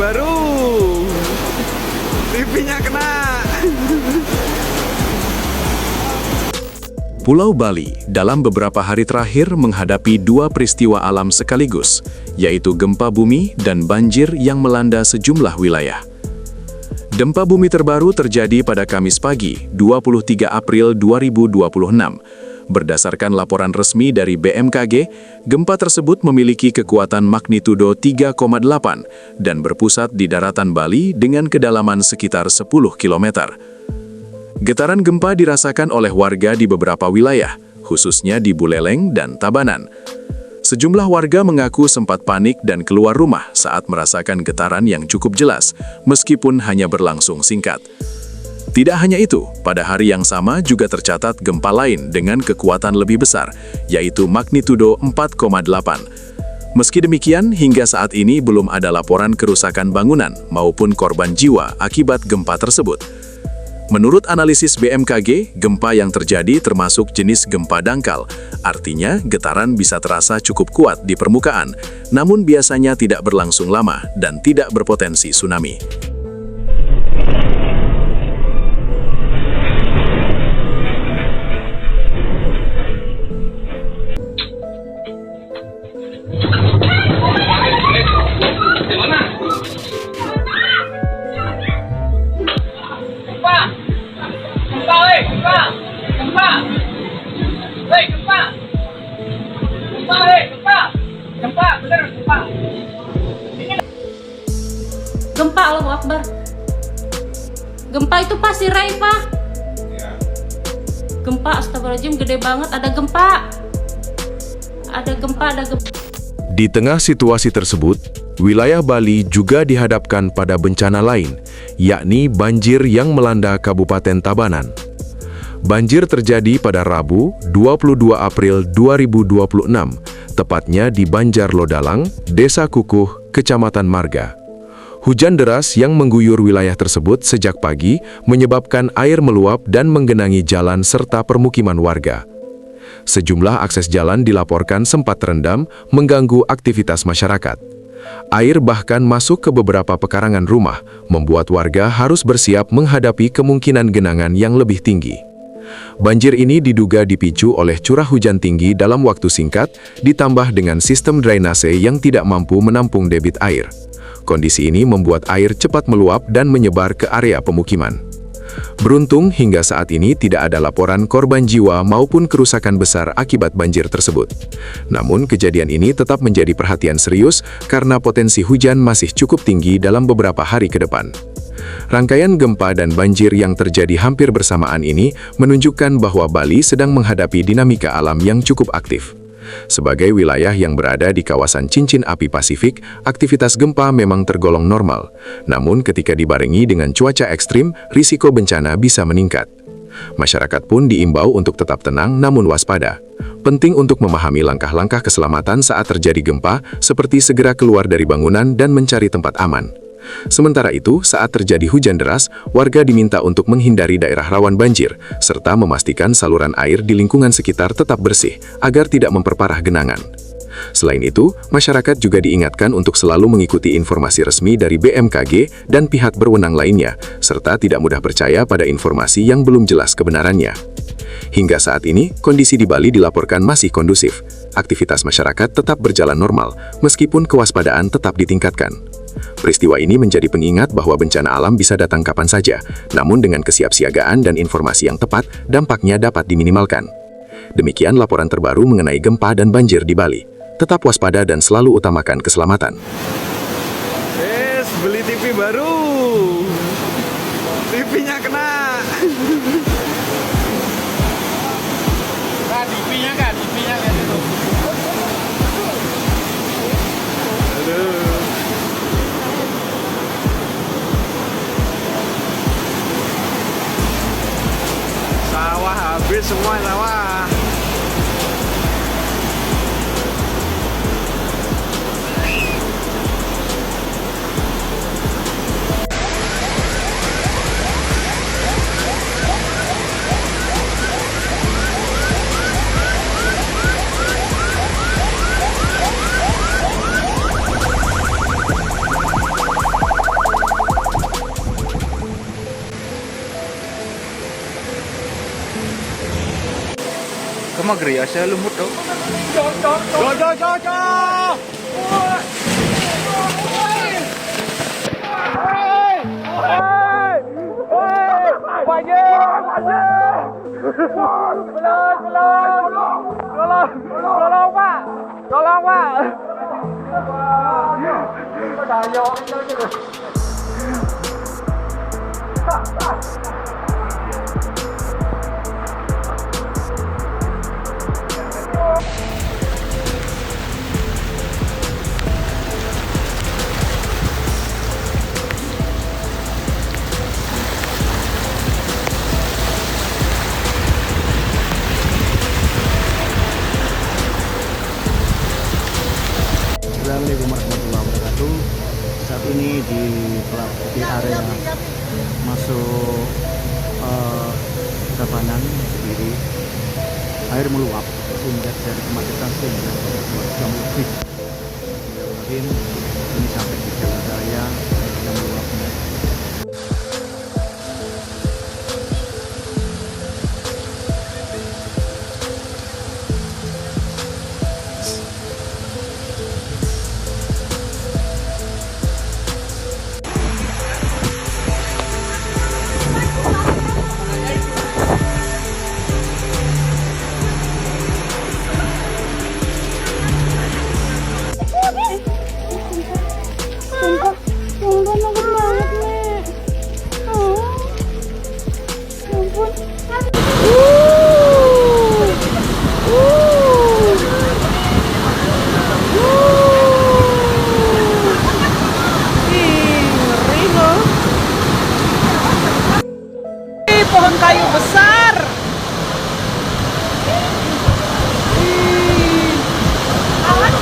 baru. TV-nya kena. Pulau Bali dalam beberapa hari terakhir menghadapi dua peristiwa alam sekaligus, yaitu gempa bumi dan banjir yang melanda sejumlah wilayah. Gempa bumi terbaru terjadi pada Kamis pagi, 23 April 2026. Berdasarkan laporan resmi dari BMKG, gempa tersebut memiliki kekuatan magnitudo 3,8 dan berpusat di daratan Bali dengan kedalaman sekitar 10 km. Getaran gempa dirasakan oleh warga di beberapa wilayah, khususnya di Buleleng dan Tabanan. Sejumlah warga mengaku sempat panik dan keluar rumah saat merasakan getaran yang cukup jelas, meskipun hanya berlangsung singkat. Tidak hanya itu, pada hari yang sama juga tercatat gempa lain dengan kekuatan lebih besar, yaitu magnitudo 4,8. Meski demikian, hingga saat ini belum ada laporan kerusakan bangunan maupun korban jiwa akibat gempa tersebut. Menurut analisis BMKG, gempa yang terjadi termasuk jenis gempa dangkal. Artinya, getaran bisa terasa cukup kuat di permukaan, namun biasanya tidak berlangsung lama dan tidak berpotensi tsunami. Gempa, Allahu Akbar. Gempa itu pasti Rai, Pak. Gempa, astagfirullahaladzim, gede banget. Ada gempa. Ada gempa. Di tengah situasi tersebut, wilayah Bali juga dihadapkan pada bencana lain, yakni banjir yang melanda Kabupaten Tabanan. Banjir terjadi pada Rabu, 22 April 2026, tepatnya di Banjarlodalang, Desa Kukuh, Kecamatan Marga. Hujan deras yang mengguyur wilayah tersebut sejak pagi menyebabkan air meluap dan menggenangi jalan serta permukiman warga. Sejumlah akses jalan dilaporkan sempat terendam, mengganggu aktivitas masyarakat. Air bahkan masuk ke beberapa pekarangan rumah, membuat warga harus bersiap menghadapi kemungkinan genangan yang lebih tinggi. Banjir ini diduga dipicu oleh curah hujan tinggi dalam waktu singkat, ditambah dengan sistem drainase yang tidak mampu menampung debit air. Kondisi ini membuat air cepat meluap dan menyebar ke area pemukiman. Beruntung hingga saat ini tidak ada laporan korban jiwa maupun kerusakan besar akibat banjir tersebut. Namun kejadian ini tetap menjadi perhatian serius karena potensi hujan masih cukup tinggi dalam beberapa hari ke depan. Rangkaian gempa dan banjir yang terjadi hampir bersamaan ini menunjukkan bahwa Bali sedang menghadapi dinamika alam yang cukup aktif. Sebagai wilayah yang berada di kawasan cincin api Pasifik, aktivitas gempa memang tergolong normal. Namun ketika dibarengi dengan cuaca ekstrim, risiko bencana bisa meningkat. Masyarakat pun diimbau untuk tetap tenang namun waspada. Penting untuk memahami langkah-langkah keselamatan saat terjadi gempa, seperti segera keluar dari bangunan dan mencari tempat aman. Sementara itu, saat terjadi hujan deras, warga diminta untuk menghindari daerah rawan banjir, serta memastikan saluran air di lingkungan sekitar tetap bersih, agar tidak memperparah genangan. Selain itu, masyarakat juga diingatkan untuk selalu mengikuti informasi resmi dari BMKG dan pihak berwenang lainnya, serta tidak mudah percaya pada informasi yang belum jelas kebenarannya. Hingga saat ini, kondisi di Bali dilaporkan masih kondusif. Aktivitas masyarakat tetap berjalan normal, meskipun kewaspadaan tetap ditingkatkan. Peristiwa ini menjadi pengingat bahwa bencana alam bisa datang kapan saja, namun dengan kesiapsiagaan dan informasi yang tepat, dampaknya dapat diminimalkan. Demikian laporan terbaru mengenai gempa dan banjir di Bali. Tetap waspada dan selalu utamakan keselamatan. Beli TV baru. TV-nya kena. Nah, TV-nya kan itu. Aduh. Sawah habis semua sawah. Cuma griasnya lumut dong. Tolong Pak. Assalamualaikum warahmatullahi wabarakatuh. Saat ini di area masuk Tabanan sendiri, air meluap sehingga dari kemacetan sehingga 2 jam lebih. Mungkin ini sampai di jalan raya yang meluapnya. Pohon kayu besar. Awas.